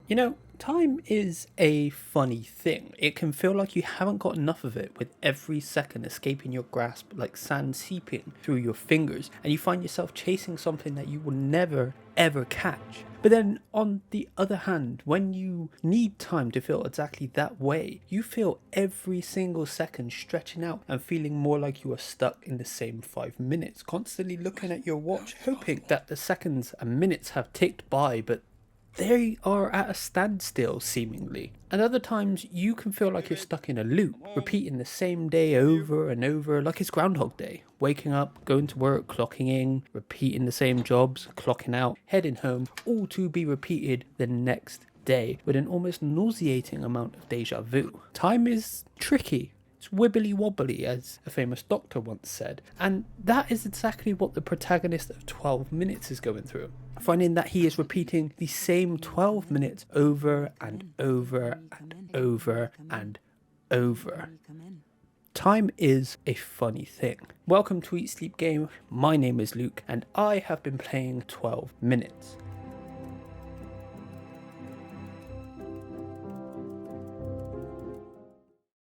You know, time is a funny thing. It can feel like you haven't got enough of it, with every second escaping your grasp like sand seeping through your fingers, and you find yourself chasing something that you will never ever catch. But then, on the other hand, when you need time to feel exactly that way, you feel every single second stretching out and feeling more like you are stuck in the same 5 minutes, constantly looking at your watch, hoping that the seconds and minutes have ticked by, but they are at a standstill, seemingly. And other times, you can feel like you're stuck in a loop, repeating the same day over and over, like it's Groundhog Day. Waking up, going to work, clocking in, repeating the same jobs, clocking out, heading home, all to be repeated the next day with an almost nauseating amount of deja vu. Time is tricky. It's wibbly wobbly, as a famous doctor once said. And that is exactly what the protagonist of 12 Minutes is going through. Finding that he is repeating the same 12 minutes over and over and over and over. Time is a funny thing. Welcome to Eat Sleep Game. My name is Luke, and I have been playing 12 Minutes.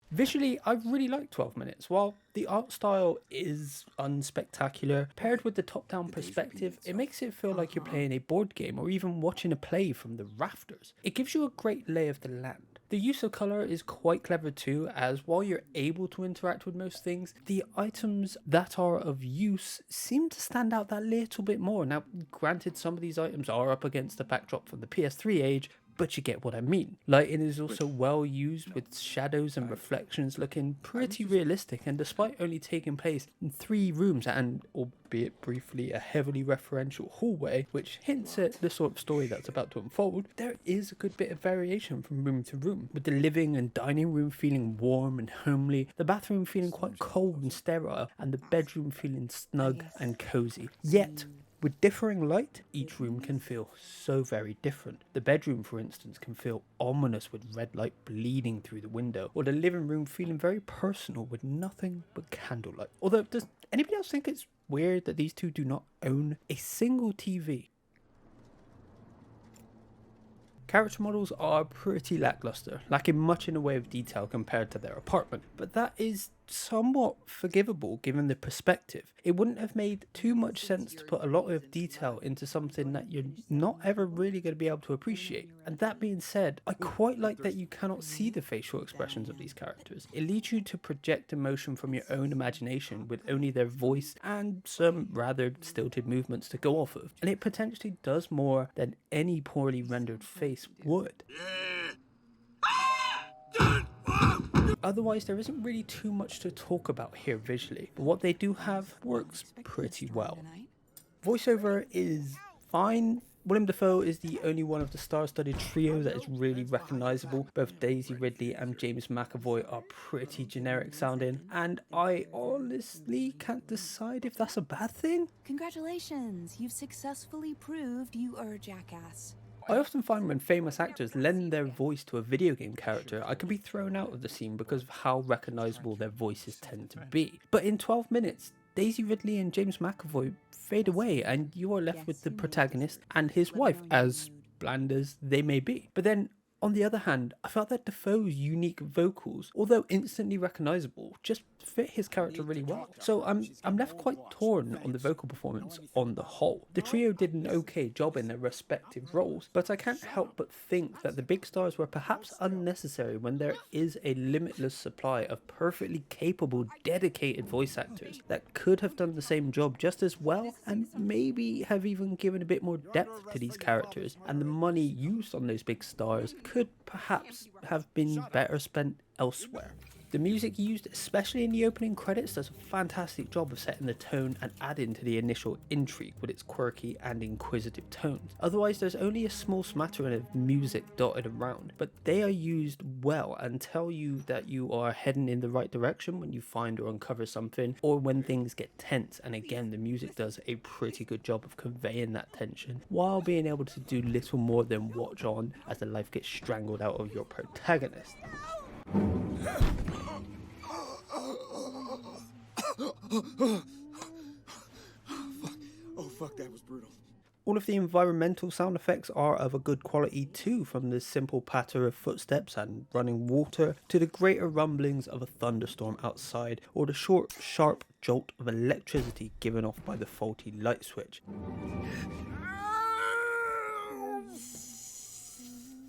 Visually, I really like 12 Minutes. While the art style is unspectacular, paired with the top-down perspective, it makes it feel like you're playing a board game or even watching a play from the rafters. It gives you a great lay of the land. The use of colour is quite clever too, as while you're able to interact with most things, the items that are of use seem to stand out that little bit more. Now, granted, some of these items are up against the backdrop from the PS3 age, but you get what I mean. Lighting is also well used, with shadows and reflections looking pretty realistic, and despite only taking place in 3 rooms and, albeit briefly, a heavily referential hallway, which hints at the sort of story that's about to unfold, there is a good bit of variation from room to room, with the living and dining room feeling warm and homely, the bathroom feeling quite cold and sterile, and the bedroom feeling snug and cozy. Yet, with differing light, each room can feel so very different. The bedroom, for instance, can feel ominous with red light bleeding through the window, or the living room feeling very personal with nothing but candlelight. Although, does anybody else think it's weird that these two do not own a single TV? Character models are pretty lackluster, lacking much in the way of detail compared to their apartment, but that is somewhat forgivable given the perspective. It wouldn't have made too much sense to put a lot of detail into something that you're not ever really going to be able to appreciate. And that being said, I quite like that you cannot see the facial expressions of these characters. It leads you to project emotion from your own imagination with only their voice and some rather stilted movements to go off of. And it potentially does more than any poorly rendered face would. Otherwise, there isn't really too much to talk about here visually, but what they do have works pretty well. Voiceover is fine. William Dafoe is the only one of the star-studded trio that is really recognisable. Both Daisy Ridley and James McAvoy are pretty generic sounding, and I honestly can't decide if that's a bad thing. Congratulations, you've successfully proved you are a jackass. I often find when famous actors lend their voice to a video game character, I can be thrown out of the scene because of how recognisable their voices tend to be. But in 12 Minutes, Daisy Ridley and James McAvoy fade away, and you are left with the protagonist and his wife, as bland as they may be. But then, on the other hand, I felt that Defoe's unique vocals, although instantly recognisable, just fit his character really well. So I'm left quite torn on the vocal performance on the whole. The trio did an okay job in their respective roles, but I can't help but think that the big stars were perhaps unnecessary when there is a limitless supply of perfectly capable, dedicated voice actors that could have done the same job just as well, and maybe have even given a bit more depth to these characters, and the money used on those big stars could perhaps have been better spent elsewhere. The music used, especially in the opening credits, does a fantastic job of setting the tone and adding to the initial intrigue with its quirky and inquisitive tones. Otherwise, there's only a small smattering of music dotted around, but they are used well and tell you that you are heading in the right direction when you find or uncover something, or when things get tense. And again, the music does a pretty good job of conveying that tension, while being able to do little more than watch on as the life gets strangled out of your protagonist. Fuck, that was brutal. All of the environmental sound effects are of a good quality too, from the simple patter of footsteps and running water to the greater rumblings of a thunderstorm outside, or the short, sharp jolt of electricity given off by the faulty light switch.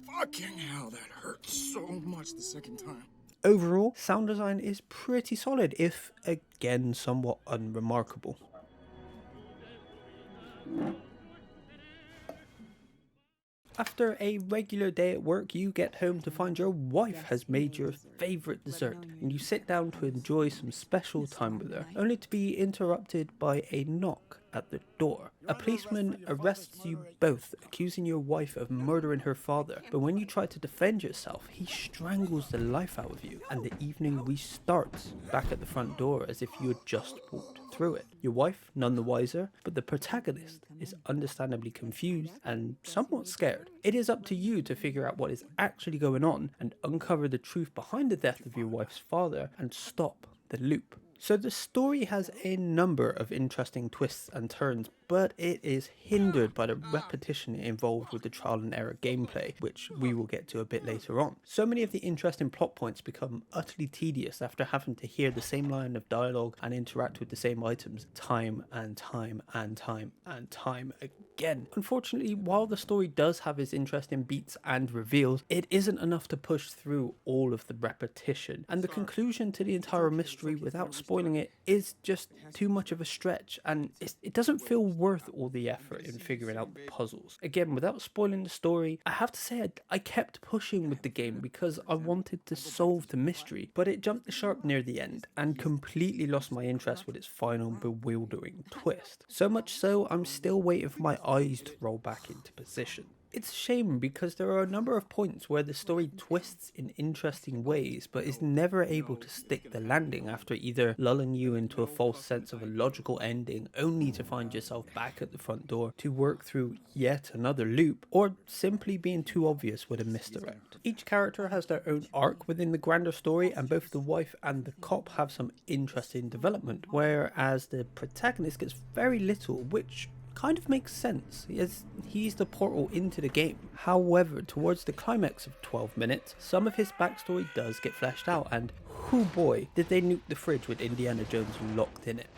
Fucking hell, that hurt so much the second time. Overall, sound design is pretty solid, if again somewhat unremarkable. After a regular day at work, you get home to find your wife has made your favourite dessert, and you sit down to enjoy some special time with her, only to be interrupted by a knock at the door. A policeman arrests you both, accusing your wife of murdering her father, but when you try to defend yourself, he strangles the life out of you, and the evening restarts back at the front door as if you had just walked through it. Your wife, none the wiser, but the protagonist is understandably confused and somewhat scared. It is up to you to figure out what is actually going on and uncover the truth behind the death of your wife's father and stop the loop. So the story has a number of interesting twists and turns, but it is hindered by the repetition involved with the trial and error gameplay, which we will get to a bit later on. So many of the interesting plot points become utterly tedious after having to hear the same line of dialogue and interact with the same items time and time and time and time again. Unfortunately, while the story does have its interesting beats and reveals, it isn't enough to push through all of the repetition, and the conclusion to the entire mystery without spoiling it is just too much of a stretch, and it doesn't feel worth all the effort in figuring out the puzzles. Again, without spoiling the story, I have to say I kept pushing with the game because I wanted to solve the mystery, but it jumped the shark near the end and completely lost my interest with its final bewildering twist. So much so, I'm still waiting for my eyes to roll back into position. It's a shame because there are a number of points where the story twists in interesting ways but is never able to stick the landing after either lulling you into a false sense of a logical ending only to find yourself back at the front door to work through yet another loop, or simply being too obvious with a misdirect. Each character has their own arc within the grander story, and both the wife and the cop have some interesting development, whereas the protagonist gets very little, which kind of makes sense, as he's the portal into the game. However, towards the climax of 12 minutes, some of his backstory does get fleshed out, and oh boy, did they nuke the fridge with Indiana Jones locked in it.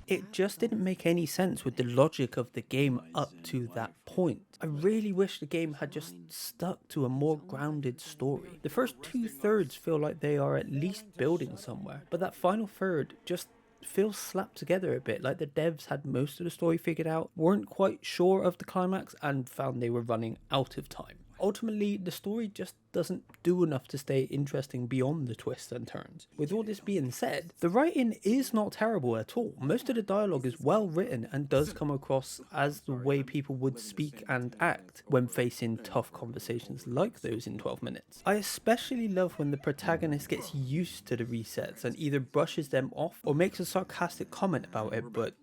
It just didn't make any sense with the logic of the game up to that point. I really wish the game had just stuck to a more grounded story. The first 2/3 feel like they are at least building somewhere, but that final third just feels slapped together a bit, like the devs had most of the story figured out, weren't quite sure of the climax, and found they were running out of time. Ultimately, the story just doesn't do enough to stay interesting beyond the twists and turns. With all this being said, the writing is not terrible at all. Most of the dialogue is well written and does come across as the way people would speak and act when facing tough conversations like those in 12 minutes. I especially love when the protagonist gets used to the resets and either brushes them off or makes a sarcastic comment about it, but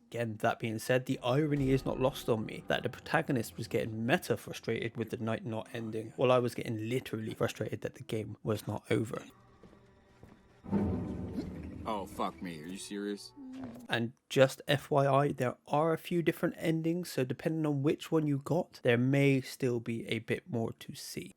again, that being said, the irony is not lost on me that the protagonist was getting meta frustrated with the night not ending, while I was getting literally frustrated that the game was not over. Oh, fuck me. Are you serious? And just FYI, there are a few different endings, so depending on which one you got, there may still be a bit more to see.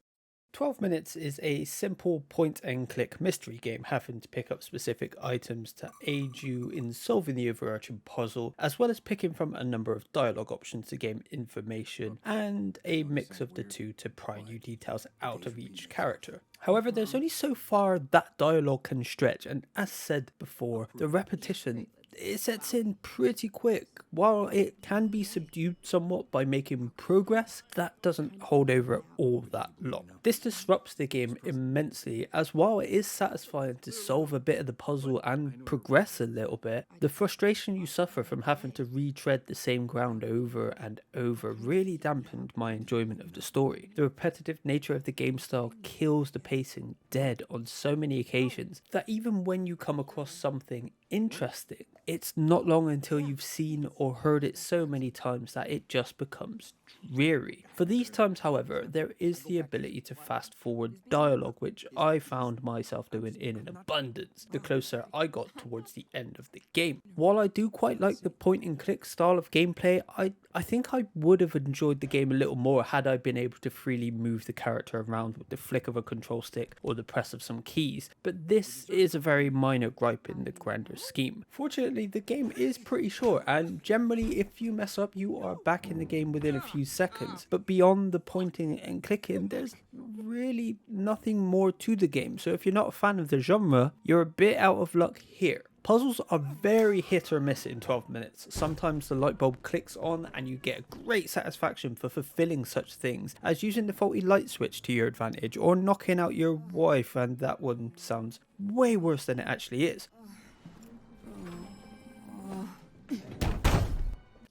12 Minutes is a simple point-and-click mystery game having to pick up specific items to aid you in solving the overarching puzzle, as well as picking from a number of dialogue options to gain information, and a mix of the two to pry new details out of each character. However, there's only so far that dialogue can stretch, and as said before, the repetition it sets in pretty quick. While it can be subdued somewhat by making progress, that doesn't hold over all that long. This disrupts the game immensely, as while it is satisfying to solve a bit of the puzzle and progress a little bit, the frustration you suffer from having to retread the same ground over and over really dampened my enjoyment of the story. The repetitive nature of the game style kills the pacing dead on so many occasions that even when you come across something interesting, it's not long until you've seen or heard it so many times that it just becomes dreary. For these times, however, there is the ability to fast forward dialogue, which I found myself doing in an abundance the closer I got towards the end of the game. While I do quite like the point and click style of gameplay, I think I would have enjoyed the game a little more had I been able to freely move the character around with the flick of a control stick or the press of some keys, but this is a very minor gripe in the grander scheme. Fortunately, the game is pretty short, and generally if you mess up you are back in the game within a few seconds, but beyond the pointing and clicking there's really nothing more to the game, so if you're not a fan of the genre, you're a bit out of luck here. Puzzles are very hit or miss in 12 minutes. Sometimes the light bulb clicks on and you get great satisfaction for fulfilling such things as using the faulty light switch to your advantage or knocking out your wife, and that one sounds way worse than it actually is.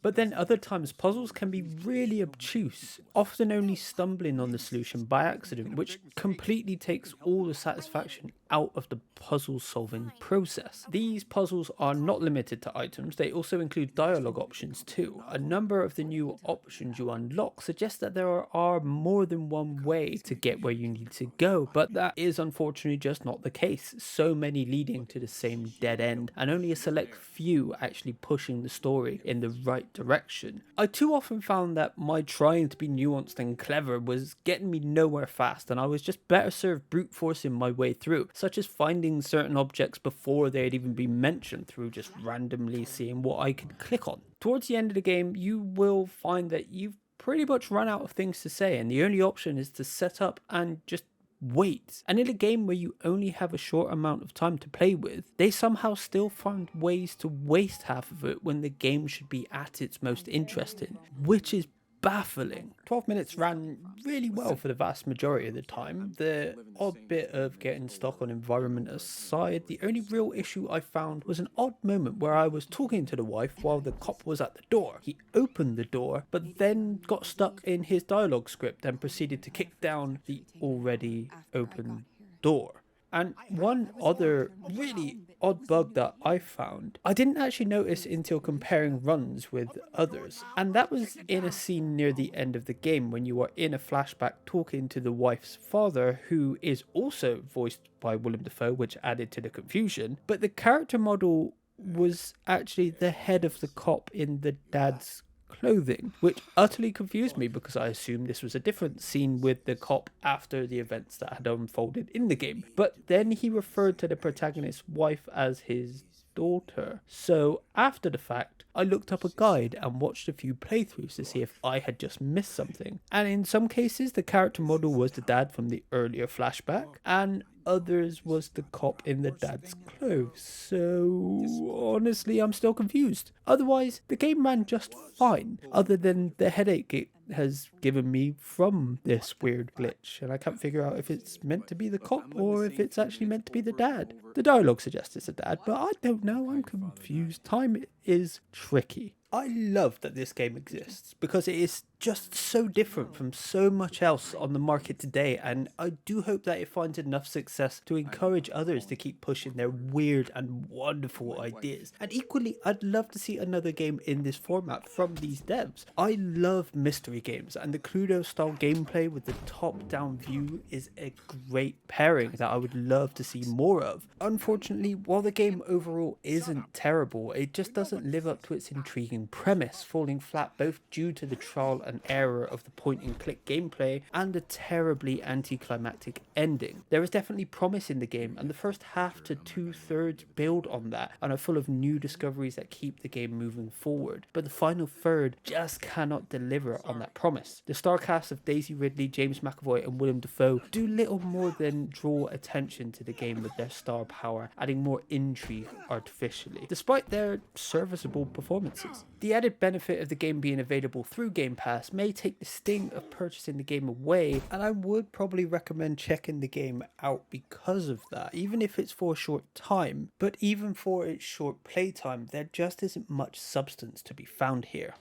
But then other times puzzles can be really obtuse, often only stumbling on the solution by accident, which completely takes all the satisfaction out of the puzzle solving process. These puzzles are not limited to items, they also include dialogue options too. A number of the new options you unlock suggest that there are more than one way to get where you need to go, but that is unfortunately just not the case. So many leading to the same dead end, and only a select few actually pushing the story in the right direction. I too often found that my trying to be nuanced and clever was getting me nowhere fast, and I was just better served brute forcing my way through, such as finding certain objects before they'd even been mentioned through just randomly seeing what I could click on. Towards the end of the game, you will find that you've pretty much run out of things to say, and the only option is to set up and just wait. And in a game where you only have a short amount of time to play with, they somehow still find ways to waste half of it when the game should be at its most interesting, which is baffling. 12 minutes ran really well for the vast majority of the time. The odd bit of getting stuck on environment aside, the only real issue I found was an odd moment where I was talking to the wife while the cop was at the door. He opened the door, but then got stuck in his dialogue script and proceeded to kick down the already open door. And one other really odd bug that I found, I didn't actually notice until comparing runs with others, and that was in a scene near the end of the game when you are in a flashback talking to the wife's father, who is also voiced by Willem Dafoe, which added to the confusion, but the character model was actually the head of the cop in the dad's clothing, which utterly confused me because I assumed this was a different scene with the cop after the events that had unfolded in the game. But then he referred to the protagonist's wife as his daughter. So after the fact, I looked up a guide and watched a few playthroughs to see if I had just missed something. And in some cases, the character model was the dad from the earlier flashback, and others was the cop in the dad's clothes. So honestly, I'm still confused. Otherwise, the game ran just fine, other than the headache it has given me from this weird glitch, and I can't figure out if it's meant to be the cop or if it's actually meant to be the dad. The dialogue suggests it's the dad, but I don't know, I'm confused. Time is tricky. I love that this game exists because it is just so different from so much else on the market today, and I do hope that it finds enough success to encourage others to keep pushing their weird and wonderful ideas. And equally, I'd love to see another game in this format from these devs. I love mystery games, and the Cluedo style gameplay with the top-down view is a great pairing that I would love to see more of. Unfortunately, while the game overall isn't terrible, it just doesn't live up to its intriguing premise, falling flat both due to the trial and error of the point and click gameplay and the terribly anticlimactic ending. There is definitely promise in the game, and the first half to 2/3 build on that and are full of new discoveries that keep the game moving forward, but the final third just cannot deliver on that promise. The star cast of Daisy Ridley, James McAvoy and Willem Dafoe do little more than draw attention to the game with their star power, adding more intrigue artificially, despite their serviceable performances. The added benefit of the game being available through Game Pass may take the sting of purchasing the game away, and I would probably recommend checking the game out because of that, even if it's for a short time. But even for its short playtime, there just isn't much substance to be found here.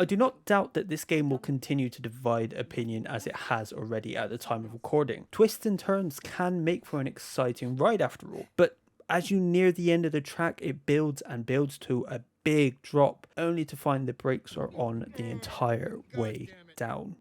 I do not doubt that this game will continue to divide opinion as it has already at the time of recording. Twists and turns can make for an exciting ride after all, but as you near the end of the track, it builds and builds to a big drop, only to find the brakes are on the entire way down.